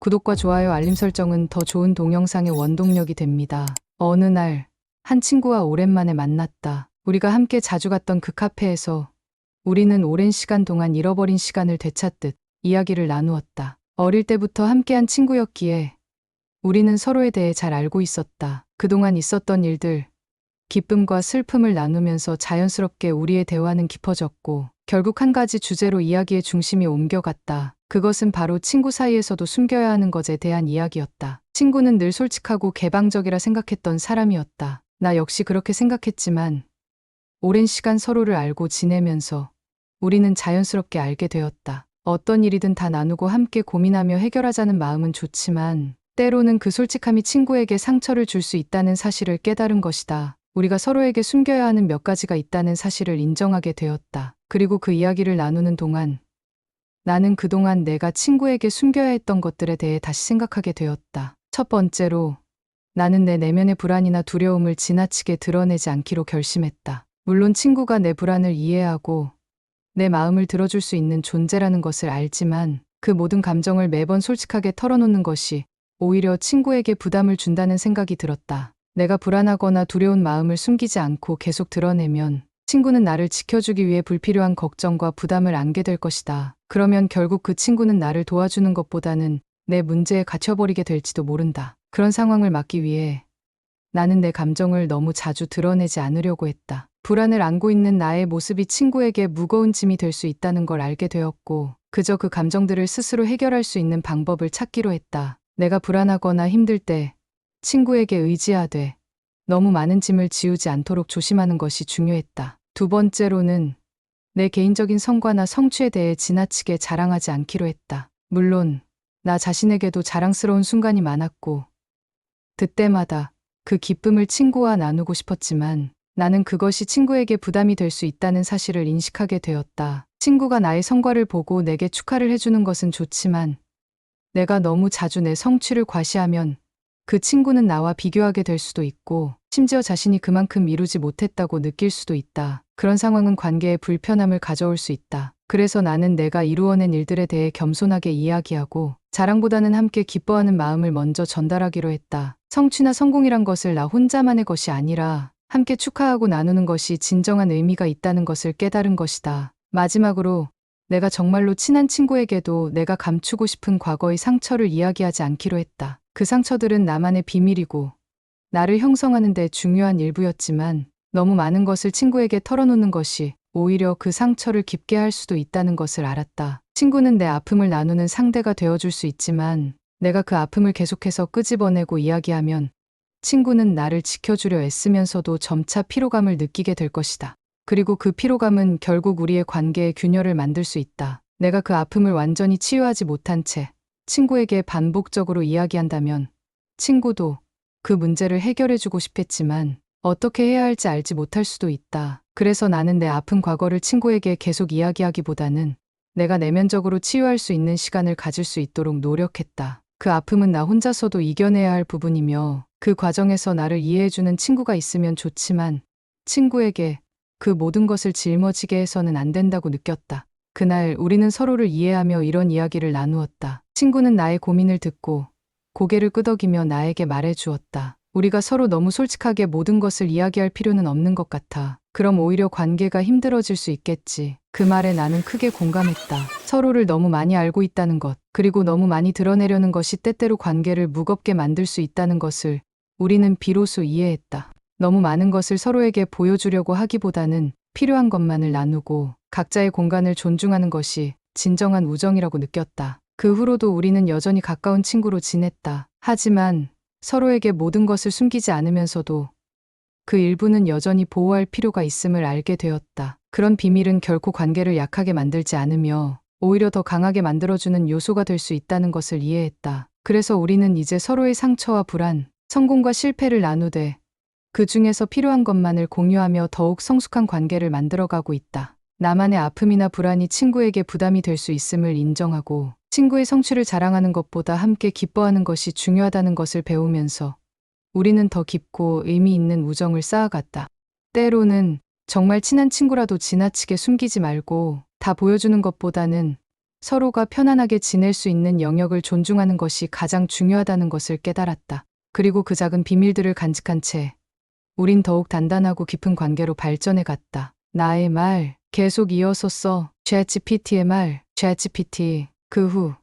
구독과 좋아요, 알림 설정은 더 좋은 동영상의 원동력이 됩니다. 어느 날, 한 친구와 오랜만에 만났다. 우리가 함께 자주 갔던 그 카페에서 우리는 오랜 시간 동안 잃어버린 시간을 되찾듯 이야기를 나누었다. 어릴 때부터 함께한 친구였기에 우리는 서로에 대해 잘 알고 있었다. 그동안 있었던 일들, 기쁨과 슬픔을 나누면서 자연스럽게 우리의 대화는 깊어졌고 결국 한 가지 주제로 이야기의 중심이 옮겨갔다. 그것은 바로 친구 사이에서도 숨겨야 하는 것에 대한 이야기였다. 친구는 늘 솔직하고 개방적이라 생각했던 사람이었다. 나 역시 그렇게 생각했지만 오랜 시간 서로를 알고 지내면서 우리는 자연스럽게 알게 되었다. 어떤 일이든 다 나누고 함께 고민하며 해결하자는 마음은 좋지만 때로는 그 솔직함이 친구에게 상처를 줄 수 있다는 사실을 깨달은 것이다. 우리가 서로에게 숨겨야 하는 몇 가지가 있다는 사실을 인정하게 되었다. 그리고 그 이야기를 나누는 동안 나는 그동안 내가 친구에게 숨겨야 했던 것들에 대해 다시 생각하게 되었다. 첫 번째로, 나는 내 내면의 불안이나 두려움을 지나치게 드러내지 않기로 결심했다. 물론 친구가 내 불안을 이해하고 내 마음을 들어줄 수 있는 존재라는 것을 알지만 그 모든 감정을 매번 솔직하게 털어놓는 것이 오히려 친구에게 부담을 준다는 생각이 들었다. 내가 불안하거나 두려운 마음을 숨기지 않고 계속 드러내면 친구는 나를 지켜주기 위해 불필요한 걱정과 부담을 안게 될 것이다. 그러면 결국 그 친구는 나를 도와주는 것보다는 내 문제에 갇혀버리게 될지도 모른다. 그런 상황을 막기 위해 나는 내 감정을 너무 자주 드러내지 않으려고 했다. 불안을 안고 있는 나의 모습이 친구에게 무거운 짐이 될 수 있다는 걸 알게 되었고 그저 그 감정들을 스스로 해결할 수 있는 방법을 찾기로 했다. 내가 불안하거나 힘들 때 친구에게 의지하되 너무 많은 짐을 지우지 않도록 조심하는 것이 중요했다. 두 번째로는 내 개인적인 성과나 성취에 대해 지나치게 자랑하지 않기로 했다. 물론 나 자신에게도 자랑스러운 순간이 많았고 그때마다 그 기쁨을 친구와 나누고 싶었지만 나는 그것이 친구에게 부담이 될 수 있다는 사실을 인식하게 되었다. 친구가 나의 성과를 보고 내게 축하를 해주는 것은 좋지만 내가 너무 자주 내 성취를 과시하면 그 친구는 나와 비교하게 될 수도 있고 심지어 자신이 그만큼 이루지 못했다고 느낄 수도 있다. 그런 상황은 관계에 불편함을 가져올 수 있다. 그래서 나는 내가 이루어낸 일들에 대해 겸손하게 이야기하고 자랑보다는 함께 기뻐하는 마음을 먼저 전달하기로 했다. 성취나 성공이란 것을 나 혼자만의 것이 아니라 함께 축하하고 나누는 것이 진정한 의미가 있다는 것을 깨달은 것이다. 마지막으로 내가 정말로 친한 친구에게도 내가 감추고 싶은 과거의 상처를 이야기하지 않기로 했다. 그 상처들은 나만의 비밀이고 나를 형성하는 데 중요한 일부였지만 너무 많은 것을 친구에게 털어놓는 것이 오히려 그 상처를 깊게 할 수도 있다는 것을 알았다. 친구는 내 아픔을 나누는 상대가 되어줄 수 있지만 내가 그 아픔을 계속해서 끄집어내고 이야기하면 친구는 나를 지켜주려 애쓰면서도 점차 피로감을 느끼게 될 것이다. 그리고 그 피로감은 결국 우리의 관계에 균열을 만들 수 있다. 내가 그 아픔을 완전히 치유하지 못한 채 친구에게 반복적으로 이야기한다면 친구도 그 문제를 해결해주고 싶겠지만 어떻게 해야 할지 알지 못할 수도 있다. 그래서 나는 내 아픈 과거를 친구에게 계속 이야기하기보다는 내가 내면적으로 치유할 수 있는 시간을 가질 수 있도록 노력했다. 그 아픔은 나 혼자서도 이겨내야 할 부분이며 그 과정에서 나를 이해해주는 친구가 있으면 좋지만 친구에게 그 모든 것을 짊어지게 해서는 안 된다고 느꼈다. 그날 우리는 서로를 이해하며 이런 이야기를 나누었다. 친구는 나의 고민을 듣고 고개를 끄덕이며 나에게 말해주었다. 우리가 서로 너무 솔직하게 모든 것을 이야기할 필요는 없는 것 같아. 그럼 오히려 관계가 힘들어질 수 있겠지. 그 말에 나는 크게 공감했다. 서로를 너무 많이 알고 있다는 것, 그리고 너무 많이 드러내려는 것이 때때로 관계를 무겁게 만들 수 있다는 것을 우리는 비로소 이해했다. 너무 많은 것을 서로에게 보여주려고 하기보다는 필요한 것만을 나누고 각자의 공간을 존중하는 것이 진정한 우정이라고 느꼈다. 그 후로도 우리는 여전히 가까운 친구로 지냈다. 하지만 서로에게 모든 것을 숨기지 않으면서도 그 일부는 여전히 보호할 필요가 있음을 알게 되었다. 그런 비밀은 결코 관계를 약하게 만들지 않으며 오히려 더 강하게 만들어주는 요소가 될 수 있다는 것을 이해했다. 그래서 우리는 이제 서로의 상처와 불안, 성공과 실패를 나누되 그 중에서 필요한 것만을 공유하며 더욱 성숙한 관계를 만들어가고 있다. 나만의 아픔이나 불안이 친구에게 부담이 될 수 있음을 인정하고 친구의 성취를 자랑하는 것보다 함께 기뻐하는 것이 중요하다는 것을 배우면서 우리는 더 깊고 의미 있는 우정을 쌓아갔다. 때로는 정말 친한 친구라도 지나치게 숨기지 말고 다 보여주는 것보다는 서로가 편안하게 지낼 수 있는 영역을 존중하는 것이 가장 중요하다는 것을 깨달았다. 그리고 그 작은 비밀들을 간직한 채 우린 더욱 단단하고 깊은 관계로 발전해 갔다. 나의 말 계속 이어섰어. ChatGPT의 말 ChatGPT. 그 후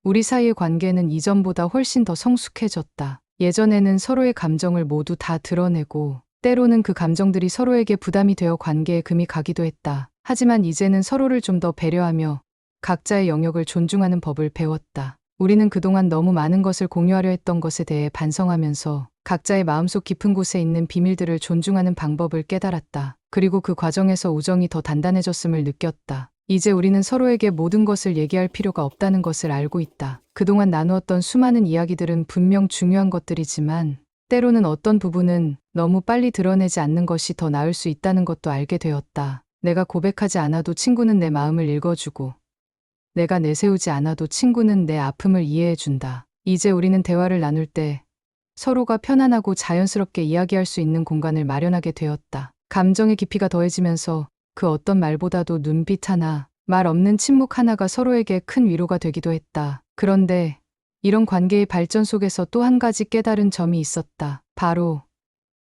우리 사이의 관계는 이전보다 훨씬 더 성숙해졌다. 예전에는 서로의 감정을 모두 다 드러내고 때로는 그 감정들이 서로에게 부담이 되어 관계에 금이 가기도 했다. 하지만 이제는 서로를 좀 더 배려하며 각자의 영역을 존중하는 법을 배웠다. 우리는 그동안 너무 많은 것을 공유하려 했던 것에 대해 반성하면서 각자의 마음속 깊은 곳에 있는 비밀들을 존중하는 방법을 깨달았다. 그리고 그 과정에서 우정이 더 단단해졌음을 느꼈다. 이제 우리는 서로에게 모든 것을 얘기할 필요가 없다는 것을 알고 있다. 그동안 나누었던 수많은 이야기들은 분명 중요한 것들이지만 때로는 어떤 부분은 너무 빨리 드러내지 않는 것이 더 나을 수 있다는 것도 알게 되었다. 내가 고백하지 않아도 친구는 내 마음을 읽어주고 내가 내세우지 않아도 친구는 내 아픔을 이해해준다. 이제 우리는 대화를 나눌 때 서로가 편안하고 자연스럽게 이야기할 수 있는 공간을 마련하게 되었다. 감정의 깊이가 더해지면서 그 어떤 말보다도 눈빛 하나, 말 없는 침묵 하나가 서로에게 큰 위로가 되기도 했다. 그런데 이런 관계의 발전 속에서 또 한 가지 깨달은 점이 있었다. 바로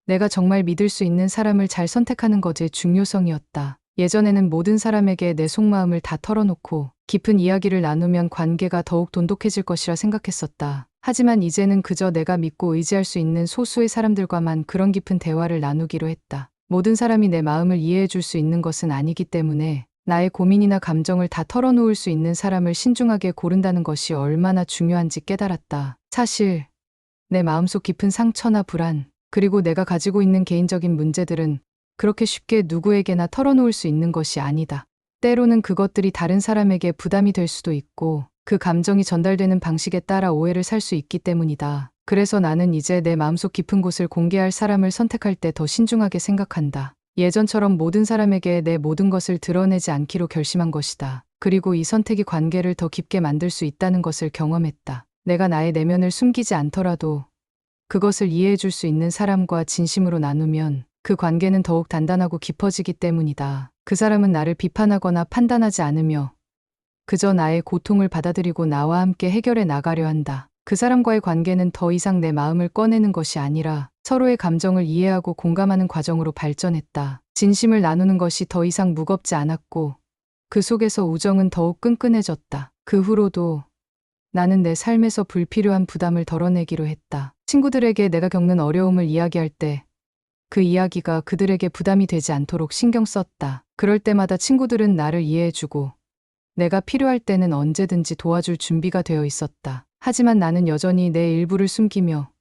내가 정말 믿을 수 있는 사람을 잘 선택하는 것의 중요성이었다. 예전에는 모든 사람에게 내 속마음을 다 털어놓고 깊은 이야기를 나누면 관계가 더욱 돈독해질 것이라 생각했었다. 하지만 이제는 그저 내가 믿고 의지할 수 있는 소수의 사람들과만 그런 깊은 대화를 나누기로 했다. 모든 사람이 내 마음을 이해해 줄 수 있는 것은 아니기 때문에 나의 고민이나 감정을 다 털어놓을 수 있는 사람을 신중하게 고른다는 것이 얼마나 중요한지 깨달았다. 사실 내 마음속 깊은 상처나 불안, 그리고 내가 가지고 있는 개인적인 문제들은 그렇게 쉽게 누구에게나 털어놓을 수 있는 것이 아니다. 때로는 그것들이 다른 사람에게 부담이 될 수도 있고 그 감정이 전달되는 방식에 따라 오해를 살 수 있기 때문이다. 그래서 나는 이제 내 마음속 깊은 곳을 공개할 사람을 선택할 때 더 신중하게 생각한다. 예전처럼 모든 사람에게 내 모든 것을 드러내지 않기로 결심한 것이다. 그리고 이 선택이 관계를 더 깊게 만들 수 있다는 것을 경험했다. 내가 나의 내면을 숨기지 않더라도 그것을 이해해 줄 수 있는 사람과 진심으로 나누면 그 관계는 더욱 단단하고 깊어지기 때문이다. 그 사람은 나를 비판하거나 판단하지 않으며 그저 나의 고통을 받아들이고 나와 함께 해결해 나가려 한다. 그 사람과의 관계는 더 이상 내 마음을 꺼내는 것이 아니라 서로의 감정을 이해하고 공감하는 과정으로 발전했다. 진심을 나누는 것이 더 이상 무겁지 않았고 그 속에서 우정은 더욱 끈끈해졌다. 그 후로도 나는 내 삶에서 불필요한 부담을 덜어내기로 했다. 친구들에게 내가 겪는 어려움을 이야기할 때 그 이야기가 그들에게 부담이 되지 않도록 신경 썼다. 그럴 때마다 친구들은 나를 이해해주고 내가 필요할 때는 언제든지 도와줄 준비가 되어 있었다. 하지만 나는 여전히 내 일부를 숨기며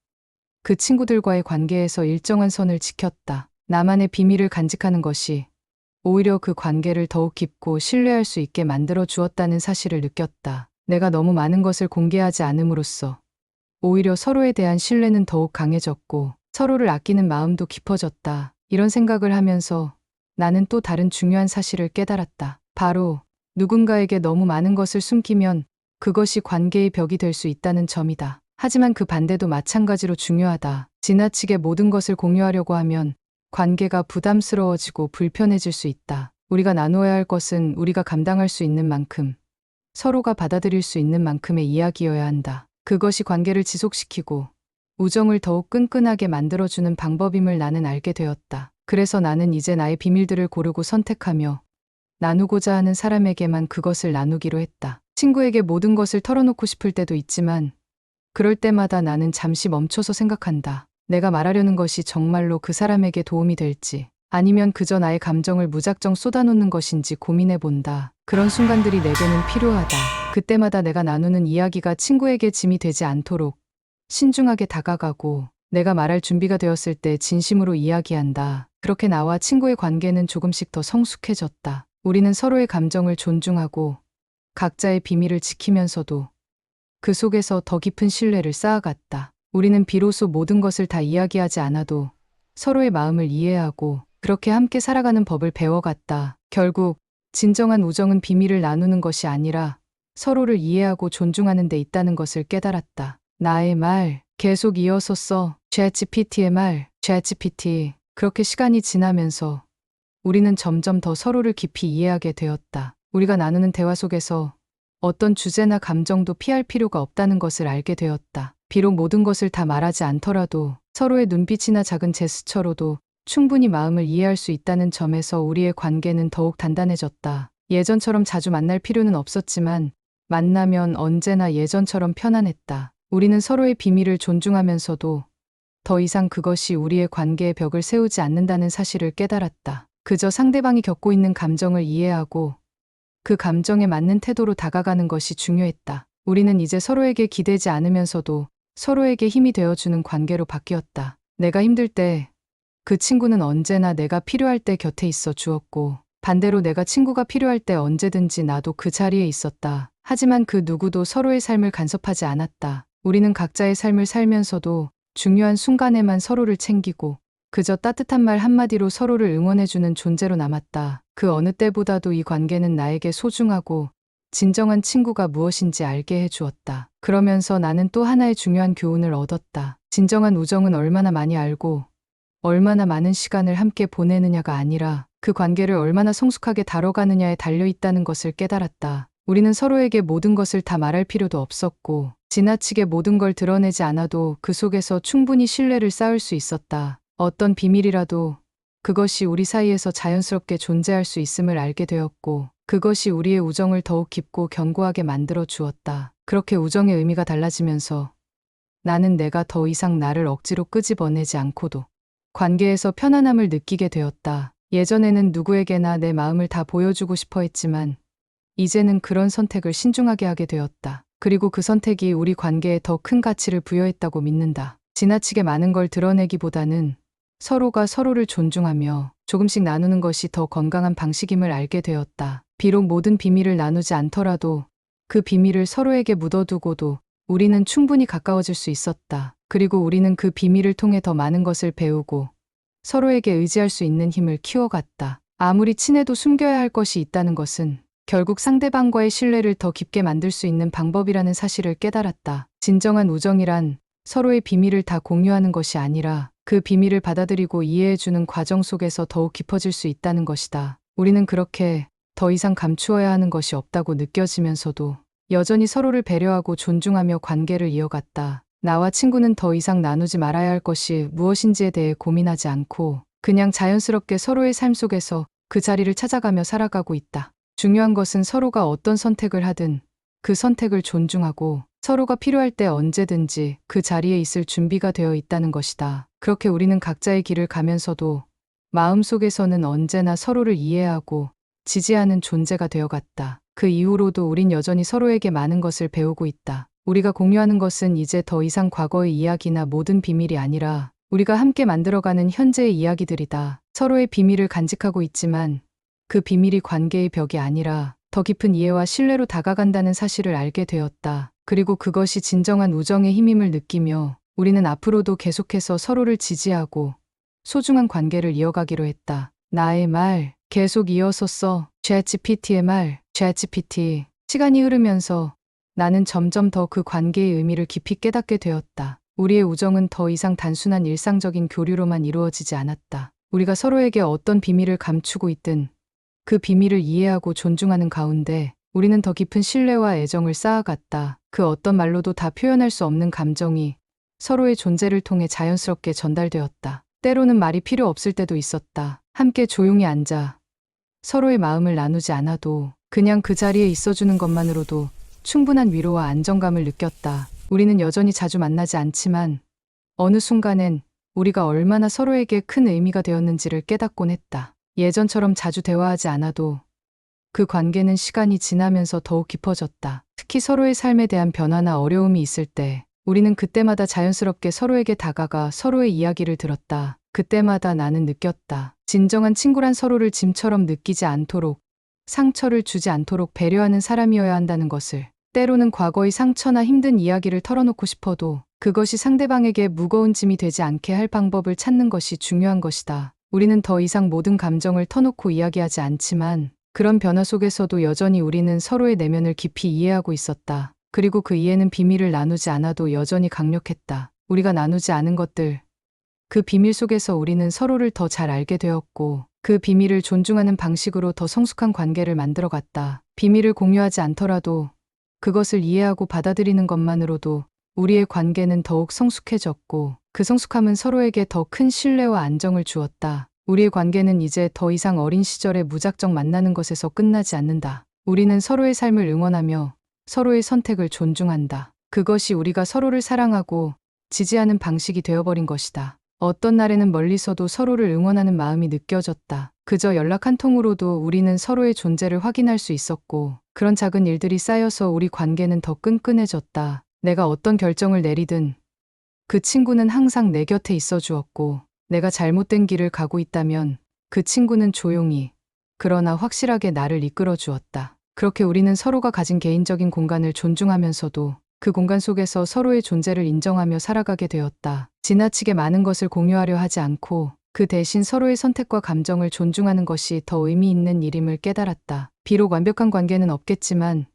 그 친구들과의 관계에서 일정한 선을 지켰다. 나만의 비밀을 간직하는 것이 오히려 그 관계를 더욱 깊고 신뢰할 수 있게 만들어 주었다는 사실을 느꼈다. 내가 너무 많은 것을 공개하지 않음으로써 오히려 서로에 대한 신뢰는 더욱 강해졌고 서로를 아끼는 마음도 깊어졌다. 이런 생각을 하면서 나는 또 다른 중요한 사실을 깨달았다. 바로 누군가에게 너무 많은 것을 숨기면 그것이 관계의 벽이 될 수 있다는 점이다. 하지만 그 반대도 마찬가지로 중요하다. 지나치게 모든 것을 공유하려고 하면 관계가 부담스러워지고 불편해질 수 있다. 우리가 나누어야 할 것은 우리가 감당할 수 있는 만큼, 서로가 받아들일 수 있는 만큼의 이야기여야 한다. 그것이 관계를 지속시키고 우정을 더욱 끈끈하게 만들어주는 방법임을 나는 알게 되었다. 그래서 나는 이제 나의 비밀들을 고르고 선택하며 나누고자 하는 사람에게만 그것을 나누기로 했다. 친구에게 모든 것을 털어놓고 싶을 때도 있지만 그럴 때마다 나는 잠시 멈춰서 생각한다. 내가 말하려는 것이 정말로 그 사람에게 도움이 될지 아니면 그저 나의 감정을 무작정 쏟아놓는 것인지 고민해 본다. 그런 순간들이 내게는 필요하다. 그때마다 내가 나누는 이야기가 친구에게 짐이 되지 않도록 신중하게 다가가고 내가 말할 준비가 되었을 때 진심으로 이야기한다. 그렇게 나와 친구의 관계는 조금씩 더 성숙해졌다. 우리는 서로의 감정을 존중하고 각자의 비밀을 지키면서도 그 속에서 더 깊은 신뢰를 쌓아갔다. 우리는 비로소 모든 것을 다 이야기하지 않아도 서로의 마음을 이해하고 그렇게 함께 살아가는 법을 배워갔다. 결국 진정한 우정은 비밀을 나누는 것이 아니라 서로를 이해하고 존중하는 데 있다는 것을 깨달았다. 나의 말 계속 이어섰어. ChatGPT의 말 ChatGPT. 그렇게 시간이 지나면서 우리는 점점 더 서로를 깊이 이해하게 되었다. 우리가 나누는 대화 속에서 어떤 주제나 감정도 피할 필요가 없다는 것을 알게 되었다. 비록 모든 것을 다 말하지 않더라도 서로의 눈빛이나 작은 제스처로도 충분히 마음을 이해할 수 있다는 점에서 우리의 관계는 더욱 단단해졌다. 예전처럼 자주 만날 필요는 없었지만 만나면 언제나 예전처럼 편안했다. 우리는 서로의 비밀을 존중하면서도 더 이상 그것이 우리의 관계에 벽을 세우지 않는다는 사실을 깨달았다. 그저 상대방이 겪고 있는 감정을 이해하고 그 감정에 맞는 태도로 다가가는 것이 중요했다. 우리는 이제 서로에게 기대지 않으면서도 서로에게 힘이 되어주는 관계로 바뀌었다. 내가 힘들 때 그 친구는 언제나 내가 필요할 때 곁에 있어 주었고, 반대로 내가 친구가 필요할 때 언제든지 나도 그 자리에 있었다. 하지만 그 누구도 서로의 삶을 간섭하지 않았다. 우리는 각자의 삶을 살면서도 중요한 순간에만 서로를 챙기고 그저 따뜻한 말 한마디로 서로를 응원해주는 존재로 남았다. 그 어느 때보다도 이 관계는 나에게 소중하고 진정한 친구가 무엇인지 알게 해주었다. 그러면서 나는 또 하나의 중요한 교훈을 얻었다. 진정한 우정은 얼마나 많이 알고 얼마나 많은 시간을 함께 보내느냐가 아니라 그 관계를 얼마나 성숙하게 다뤄가느냐에 달려있다는 것을 깨달았다. 우리는 서로에게 모든 것을 다 말할 필요도 없었고 지나치게 모든 걸 드러내지 않아도 그 속에서 충분히 신뢰를 쌓을 수 있었다. 어떤 비밀이라도 그것이 우리 사이에서 자연스럽게 존재할 수 있음을 알게 되었고 그것이 우리의 우정을 더욱 깊고 견고하게 만들어 주었다. 그렇게 우정의 의미가 달라지면서 나는 내가 더 이상 나를 억지로 끄집어내지 않고도 관계에서 편안함을 느끼게 되었다. 예전에는 누구에게나 내 마음을 다 보여주고 싶어 했지만 이제는 그런 선택을 신중하게 하게 되었다. 그리고 그 선택이 우리 관계에 더 큰 가치를 부여했다고 믿는다. 지나치게 많은 걸 드러내기보다는 서로가 서로를 존중하며 조금씩 나누는 것이 더 건강한 방식임을 알게 되었다. 비록 모든 비밀을 나누지 않더라도 그 비밀을 서로에게 묻어두고도 우리는 충분히 가까워질 수 있었다. 그리고 우리는 그 비밀을 통해 더 많은 것을 배우고 서로에게 의지할 수 있는 힘을 키워갔다. 아무리 친해도 숨겨야 할 것이 있다는 것은 결국 상대방과의 신뢰를 더 깊게 만들 수 있는 방법이라는 사실을 깨달았다. 진정한 우정이란 서로의 비밀을 다 공유하는 것이 아니라 그 비밀을 받아들이고 이해해주는 과정 속에서 더욱 깊어질 수 있다는 것이다. 우리는 그렇게 더 이상 감추어야 하는 것이 없다고 느껴지면서도 여전히 서로를 배려하고 존중하며 관계를 이어갔다. 나와 친구는 더 이상 나누지 말아야 할 것이 무엇인지에 대해 고민하지 않고 그냥 자연스럽게 서로의 삶 속에서 그 자리를 찾아가며 살아가고 있다. 중요한 것은 서로가 어떤 선택을 하든 그 선택을 존중하고 서로가 필요할 때 언제든지 그 자리에 있을 준비가 되어 있다는 것이다. 그렇게 우리는 각자의 길을 가면서도 마음속에서는 언제나 서로를 이해하고 지지하는 존재가 되어갔다. 그 이후로도 우린 여전히 서로에게 많은 것을 배우고 있다. 우리가 공유하는 것은 이제 더 이상 과거의 이야기나 모든 비밀이 아니라 우리가 함께 만들어가는 현재의 이야기들이다. 서로의 비밀을 간직하고 있지만 그 비밀이 관계의 벽이 아니라 더 깊은 이해와 신뢰로 다가간다는 사실을 알게 되었다. 그리고 그것이 진정한 우정의 힘임을 느끼며 우리는 앞으로도 계속해서 서로를 지지하고 소중한 관계를 이어가기로 했다. 나의 말 계속 이어서 써. ChatGPT의 말. ChatGPT. 시간이 흐르면서 나는 점점 더 그 관계의 의미를 깊이 깨닫게 되었다. 우리의 우정은 더 이상 단순한 일상적인 교류로만 이루어지지 않았다. 우리가 서로에게 어떤 비밀을 감추고 있든 그 비밀을 이해하고 존중하는 가운데 우리는 더 깊은 신뢰와 애정을 쌓아갔다. 그 어떤 말로도 다 표현할 수 없는 감정이 서로의 존재를 통해 자연스럽게 전달되었다. 때로는 말이 필요 없을 때도 있었다. 함께 조용히 앉아 서로의 마음을 나누지 않아도 그냥 그 자리에 있어주는 것만으로도 충분한 위로와 안정감을 느꼈다. 우리는 여전히 자주 만나지 않지만 어느 순간엔 우리가 얼마나 서로에게 큰 의미가 되었는지를 깨닫곤 했다. 예전처럼 자주 대화하지 않아도 그 관계는 시간이 지나면서 더욱 깊어졌다. 특히 서로의 삶에 대한 변화나 어려움이 있을 때 우리는 그때마다 자연스럽게 서로에게 다가가 서로의 이야기를 들었다. 그때마다 나는 느꼈다. 진정한 친구란 서로를 짐처럼 느끼지 않도록 상처를 주지 않도록 배려하는 사람이어야 한다는 것을. 때로는 과거의 상처나 힘든 이야기를 털어놓고 싶어도 그것이 상대방에게 무거운 짐이 되지 않게 할 방법을 찾는 것이 중요한 것이다. 우리는 더 이상 모든 감정을 터놓고 이야기하지 않지만 그런 변화 속에서도 여전히 우리는 서로의 내면을 깊이 이해하고 있었다. 그리고 그 이해는 비밀을 나누지 않아도 여전히 강력했다. 우리가 나누지 않은 것들, 그 비밀 속에서 우리는 서로를 더 잘 알게 되었고 그 비밀을 존중하는 방식으로 더 성숙한 관계를 만들어갔다. 비밀을 공유하지 않더라도 그것을 이해하고 받아들이는 것만으로도 우리의 관계는 더욱 성숙해졌고 그 성숙함은 서로에게 더 큰 신뢰와 안정을 주었다. 우리의 관계는 이제 더 이상 어린 시절에 무작정 만나는 것에서 끝나지 않는다. 우리는 서로의 삶을 응원하며 서로의 선택을 존중한다. 그것이 우리가 서로를 사랑하고 지지하는 방식이 되어버린 것이다. 어떤 날에는 멀리서도 서로를 응원하는 마음이 느껴졌다. 그저 연락 한 통으로도 우리는 서로의 존재를 확인할 수 있었고 그런 작은 일들이 쌓여서 우리 관계는 더 끈끈해졌다. 내가 어떤 결정을 내리든 그 친구는 항상 내 곁에 있어 주었고 내가 잘못된 길을 가고 있다면 그 친구는 조용히 그러나 확실하게 나를 이끌어 주었다. 그렇게 우리는 서로가 가진 개인적인 공간을 존중하면서도 그 공간 속에서 서로의 존재를 인정하며 살아가게 되었다. 지나치게 많은 것을 공유하려 하지 않고 그 대신 서로의 선택과 감정을 존중하는 것이 더 의미 있는 일임을 깨달았다. 비록 완벽한 관계는 없겠지만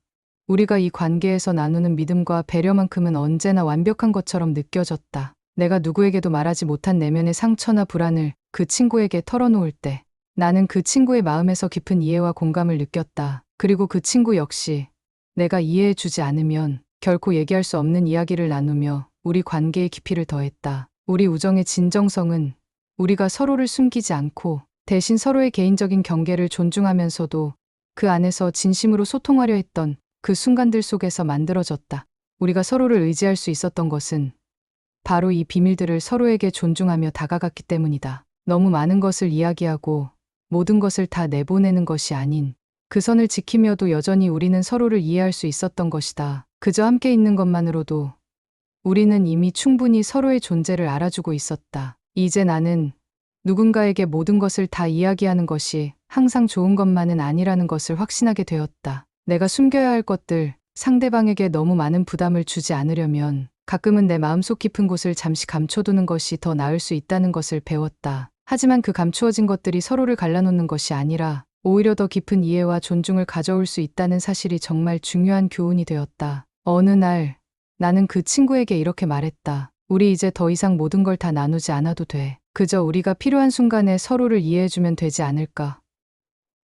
우리가 이 관계에서 나누는 믿음과 배려만큼은 언제나 완벽한 것처럼 느껴졌다. 내가 누구에게도 말하지 못한 내면의 상처나 불안을 그 친구에게 털어놓을 때 나는 그 친구의 마음에서 깊은 이해와 공감을 느꼈다. 그리고 그 친구 역시 내가 이해해주지 않으면 결코 얘기할 수 없는 이야기를 나누며 우리 관계의 깊이를 더했다. 우리 우정의 진정성은 우리가 서로를 숨기지 않고 대신 서로의 개인적인 경계를 존중하면서도 그 안에서 진심으로 소통하려 했던 그 순간들 속에서 만들어졌다. 우리가 서로를 의지할 수 있었던 것은 바로 이 비밀들을 서로에게 존중하며 다가갔기 때문이다. 너무 많은 것을 이야기하고 모든 것을 다 내보내는 것이 아닌 그 선을 지키며도 여전히 우리는 서로를 이해할 수 있었던 것이다. 그저 함께 있는 것만으로도 우리는 이미 충분히 서로의 존재를 알아주고 있었다. 이제 나는 누군가에게 모든 것을 다 이야기하는 것이 항상 좋은 것만은 아니라는 것을 확신하게 되었다. 내가 숨겨야 할 것들, 상대방에게 너무 많은 부담을 주지 않으려면 가끔은 내 마음속 깊은 곳을 잠시 감춰두는 것이 더 나을 수 있다는 것을 배웠다. 하지만 그 감추어진 것들이 서로를 갈라놓는 것이 아니라 오히려 더 깊은 이해와 존중을 가져올 수 있다는 사실이 정말 중요한 교훈이 되었다. 어느 날 나는 그 친구에게 이렇게 말했다. 우리 이제 더 이상 모든 걸 다 나누지 않아도 돼. 그저 우리가 필요한 순간에 서로를 이해해주면 되지 않을까?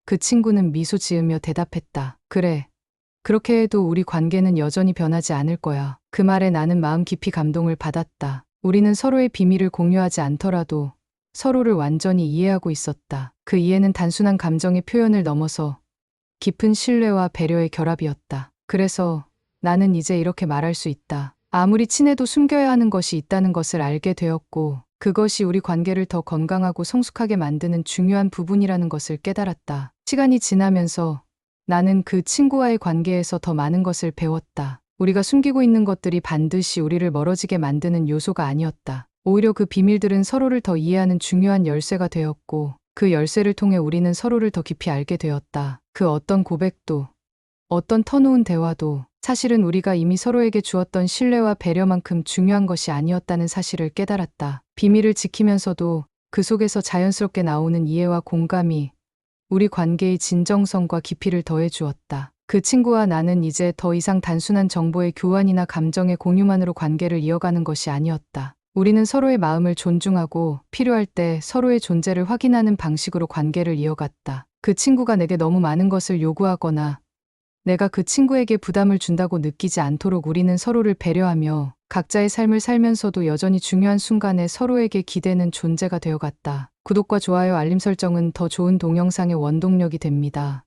그 친구는 미소 지으며 대답했다. 그래. 그렇게 해도 우리 관계는 여전히 변하지 않을 거야. 그 말에 나는 마음 깊이 감동을 받았다. 우리는 서로의 비밀을 공유하지 않더라도 서로를 완전히 이해하고 있었다. 그 이해는 단순한 감정의 표현을 넘어서 깊은 신뢰와 배려의 결합이었다. 그래서 나는 이제 이렇게 말할 수 있다. 아무리 친해도 숨겨야 하는 것이 있다는 것을 알게 되었고 그것이 우리 관계를 더 건강하고 성숙하게 만드는 중요한 부분이라는 것을 깨달았다. 시간이 지나면서 나는 그 친구와의 관계에서 더 많은 것을 배웠다. 우리가 숨기고 있는 것들이 반드시 우리를 멀어지게 만드는 요소가 아니었다. 오히려 그 비밀들은 서로를 더 이해하는 중요한 열쇠가 되었고 그 열쇠를 통해 우리는 서로를 더 깊이 알게 되었다. 그 어떤 고백도 어떤 터놓은 대화도 사실은 우리가 이미 서로에게 주었던 신뢰와 배려만큼 중요한 것이 아니었다는 사실을 깨달았다. 비밀을 지키면서도 그 속에서 자연스럽게 나오는 이해와 공감이 우리 관계의 진정성과 깊이를 더해 주었다. 그 친구와 나는 이제 더 이상 단순한 정보의 교환이나 감정의 공유만으로 관계를 이어가는 것이 아니었다. 우리는 서로의 마음을 존중하고 필요할 때 서로의 존재를 확인하는 방식으로 관계를 이어갔다. 그 친구가 내게 너무 많은 것을 요구하거나 내가 그 친구에게 부담을 준다고 느끼지 않도록 우리는 서로를 배려하며 각자의 삶을 살면서도 여전히 중요한 순간에 서로에게 기대는 존재가 되어갔다. 구독과 좋아요, 알림 설정은 더 좋은 동영상의 원동력이 됩니다.